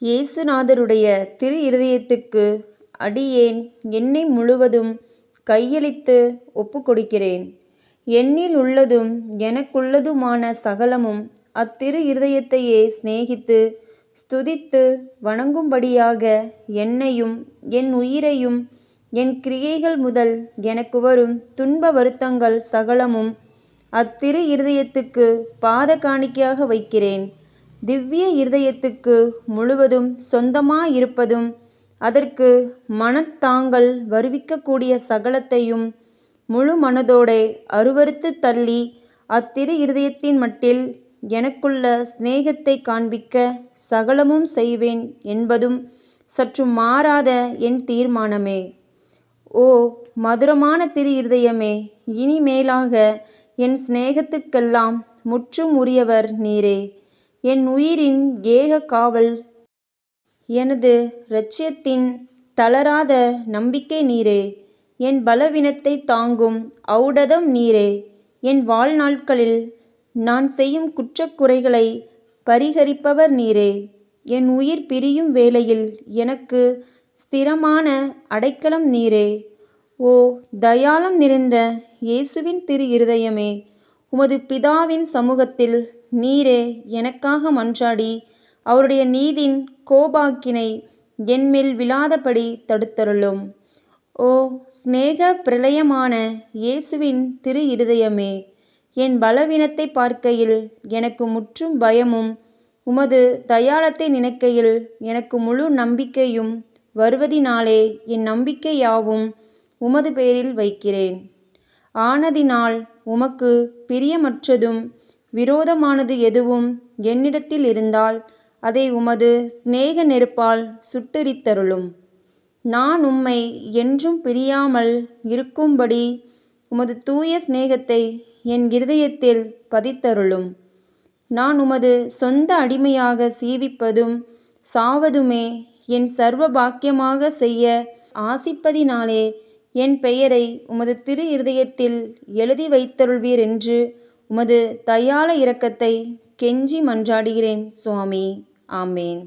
இயேசுநாதருடைய திரு இருதயத்துக்கு அடியேன் என்னை முழுவதும் கையளித்து ஒப்புக்கொடுக்கிறேன். என்னில் உள்ளதும் எனக்குள்ளதுமான சகலமும் அத்திரு இருதயத்தையே சிநேகித்து ஸ்துதித்து வணங்கும்படியாக என்னையும் என் உயிரையும் என் கிரியைகள் முதல் எனக்கு வரும் துன்ப வருத்தங்கள் சகலமும் அத்திரு இருதயத்துக்கு பாத காணிக்கையாக வைக்கிறேன். திவ்ய இருதயத்துக்கு முழுவதும் சொந்தமாயிருப்பதும் அதற்கு மனத்தாங்கள் வருவிக்கக்கூடிய சகலத்தையும் முழு மனதோடே அருவருத்து தள்ளி அத்திரு இருதயத்தின் மட்டில் எனக்குள்ள சிநேகத்தை காண்பிக்க சகலமும் செய்வேன் என்பதும் சற்று மாறாத என் தீர்மானமே. ஓ மதுரமான திரு இருதயமே, இனிமேலாக என் சிநேகத்துக்கெல்லாம் முற்றும் உரியவர் நீரே. என் உயிரின் ஏக காவல், எனது இரட்சியத்தின் தளராத நம்பிக்கை நீரே. என் பலவீனத்தை தாங்கும் ஔடதம் நீரே. என் வாழ்நாட்களில் நான் செய்யும் குற்றக்குறைகளை பரிகரிப்பவர் நீரே. என் உயிர் பிரியும் வேளையில் எனக்கு ஸ்திரமான அடைக்கலம் நீரே. ஓ தயாளம் நிறைந்த இயேசுவின் திரு இருதயமே, உமது பிதாவின் சமூகத்தில் நீரே எனக்காக மன்றாடி அவருடைய நீதின் கோபாக்கினை என்மேல் விழாதபடி தடுத்தருளும். ஓ சிநேக பிரளயமான இயேசுவின் திரு இருதயமே, என் பலவீனத்தை பார்க்கையில் எனக்கு முற்றும் பயமும் உமது தயாளத்தை நினைக்கையில் எனக்கு முழு நம்பிக்கையும் வருவதினாலே என் நம்பிக்கை யாவும் உமது பேரில் வைக்கிறேன். ஆனதினால் உமக்கு பிரியமற்றதும் விரோதமானது எதுவும் என்னிடத்தில் இருந்தால் அதை உமது சிநேக நெருப்பால் சுட்டெரித்தருளும். நான் உம்மை என்றும் பிரியாமல் இருக்கும்படி உமது தூய சிநேகத்தை என் இருதயத்தில் பதித்தருளும். நான் உமது சொந்த அடிமையாக சீவிப்பதும் சாவதுமே என் சர்வ பாக்கியமாக செய்ய ஆசிப்பதினாலே என் பெயரை உமது திரு இருதயத்தில் எழுதி வைத்தருள்வீர் என்று உமது தயாள இரக்கத்தை கெஞ்சி மன்றாடுகிறேன் சுவாமி. ஆமேன்.